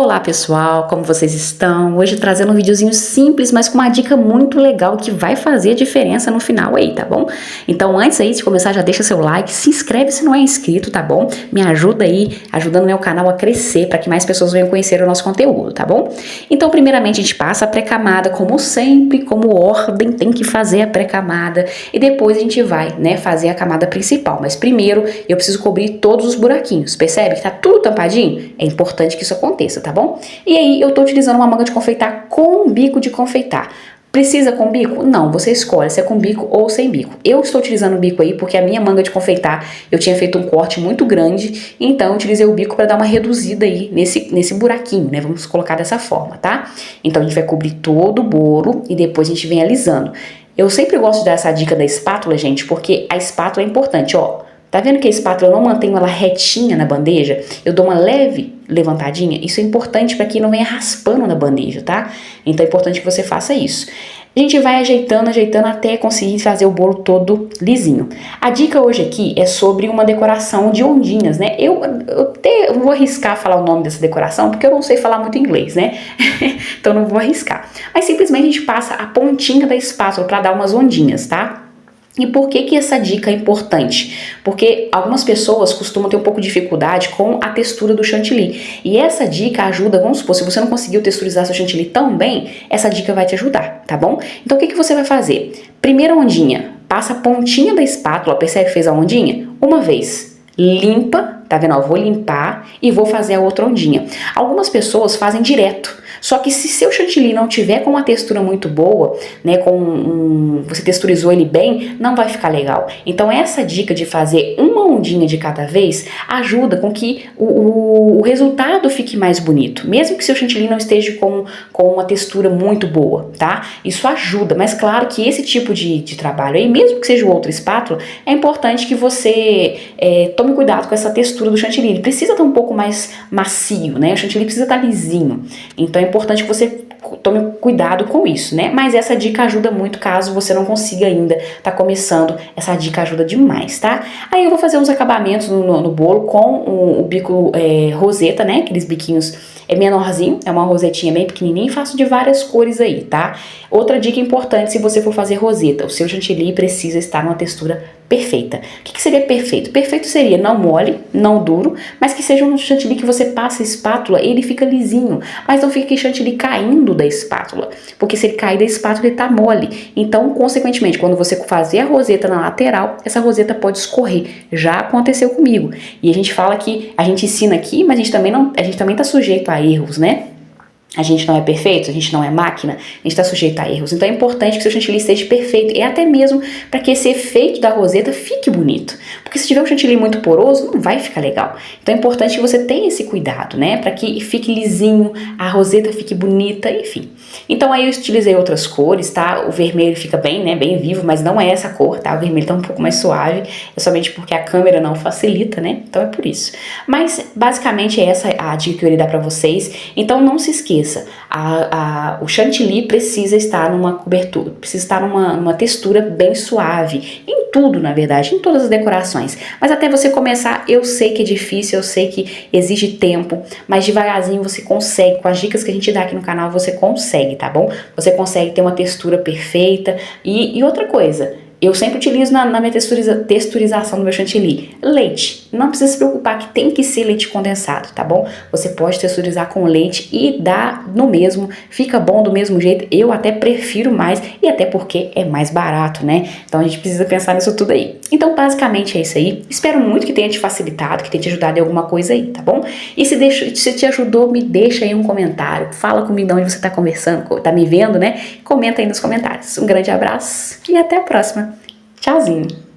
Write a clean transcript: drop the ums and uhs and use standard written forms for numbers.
Olá pessoal, como vocês estão? Hoje trazendo um videozinho simples, mas com uma dica muito legal que vai fazer a diferença no final aí, tá bom? Então antes aí de começar, já deixa seu like, se inscreve se não é inscrito, tá bom? Me ajuda aí, ajudando o meu canal a crescer para que mais pessoas venham conhecer o nosso conteúdo, tá bom? Então primeiramente a gente passa a pré-camada, como sempre, como ordem, tem que fazer a pré-camada e depois a gente vai, né, fazer a camada principal. Mas primeiro eu preciso cobrir todos os buraquinhos, percebe que tá tudo tampadinho? É importante que isso aconteça, tá bom? E aí eu tô utilizando uma manga de confeitar com bico de confeitar. Precisa com bico? Não, você escolhe se é com bico ou sem bico. Eu estou utilizando o bico aí porque a minha manga de confeitar eu tinha feito um corte muito grande, então eu utilizei o bico para dar uma reduzida aí nesse buraquinho, né? Vamos colocar dessa forma, tá? Então a gente vai cobrir todo o bolo e depois a gente vem alisando. Eu sempre gosto de dar essa dica da espátula, gente, porque a espátula é importante, ó. Tá vendo que a espátula eu não mantenho ela retinha na bandeja? Eu dou uma leve levantadinha. Isso é importante para que não venha raspando na bandeja, tá? Então é importante que você faça isso. A gente vai ajeitando até conseguir fazer o bolo todo lisinho. A dica hoje aqui é sobre uma decoração de ondinhas, né? Eu vou arriscar falar o nome dessa decoração porque eu não sei falar muito inglês, né? Então não vou arriscar. Mas simplesmente a gente passa a pontinha da espátula para dar umas ondinhas, tá? E por que essa dica é importante? Porque algumas pessoas costumam ter um pouco de dificuldade com a textura do chantilly. E essa dica ajuda, vamos supor, se você não conseguiu texturizar seu chantilly tão bem, essa dica vai te ajudar, tá bom? Então o que você vai fazer? Primeira ondinha, passa a pontinha da espátula, percebe que fez a ondinha? Uma vez, limpa, tá vendo? Ó, vou limpar e vou fazer a outra ondinha. Algumas pessoas fazem direto. Só que se seu chantilly não tiver com uma textura muito boa, né, você texturizou ele bem, não vai ficar legal. Então essa dica de fazer uma ondinha de cada vez ajuda com que o resultado fique mais bonito, mesmo que seu chantilly não esteja com uma textura muito boa, tá? Isso ajuda, mas claro que esse tipo de trabalho aí, mesmo que seja outra espátula, é importante que você tome cuidado com essa textura do chantilly. Ele precisa estar um pouco mais macio, né? O chantilly precisa estar lisinho. Então é importante que você tome cuidado com isso, né? Mas essa dica ajuda muito caso você não consiga ainda, tá começando, essa dica ajuda demais, tá? Aí eu vou fazer uns acabamentos no bolo com o bico roseta, né? Aqueles biquinhos menorzinho, é uma rosetinha bem pequenininha e faço de várias cores aí, tá? Outra dica importante, se você for fazer roseta, o seu chantilly precisa estar numa textura perfeita. O que seria perfeito? Perfeito seria não mole, não duro, mas que seja um chantilly que você passa a espátula e ele fica lisinho, mas não fica aquele chantilly caindo da espátula, porque se ele cair da espátula ele tá mole. Então, consequentemente, quando você fazer a roseta na lateral, essa roseta pode escorrer. Já aconteceu comigo. E a gente fala que a gente ensina aqui, mas a gente também tá sujeito a erros, né? A gente não é perfeito, a gente não é máquina, a gente está sujeito a erros. Então é importante que seu chantilly esteja perfeito, e até mesmo para que esse efeito da roseta fique bonito. Porque se tiver um chantilly muito poroso, não vai ficar legal. Então é importante que você tenha esse cuidado, né? Para que fique lisinho, a roseta fique bonita, enfim. Então aí eu utilizei outras cores, tá? O vermelho fica bem, né? Bem vivo, mas não é essa cor, tá? O vermelho tá um pouco mais suave, é somente porque a câmera não facilita, né? Então é por isso. Mas basicamente é essa a dica que eu ia dar para vocês. Então não se esqueça. O chantilly precisa estar numa cobertura, precisa estar numa textura bem suave, em tudo na verdade, em todas as decorações, mas até você começar, eu sei que é difícil, eu sei que exige tempo, mas devagarzinho você consegue, com as dicas que a gente dá aqui no canal, você consegue, tá bom? Você consegue ter uma textura perfeita, e outra coisa, eu sempre utilizo na minha texturização do meu chantilly leite. Não precisa se preocupar que tem que ser leite condensado, tá bom? Você pode texturizar com leite e dá no mesmo, fica bom do mesmo jeito. Eu até prefiro mais, e até porque é mais barato, né? Então a gente precisa pensar nisso tudo aí. Então basicamente é isso aí. Espero muito que tenha te facilitado, que tenha te ajudado em alguma coisa aí, tá bom? E se te ajudou, me deixa aí um comentário. Fala comigo de onde você tá conversando, tá me vendo, né? Comenta aí nos comentários. Um grande abraço e até a próxima. Tchauzinho!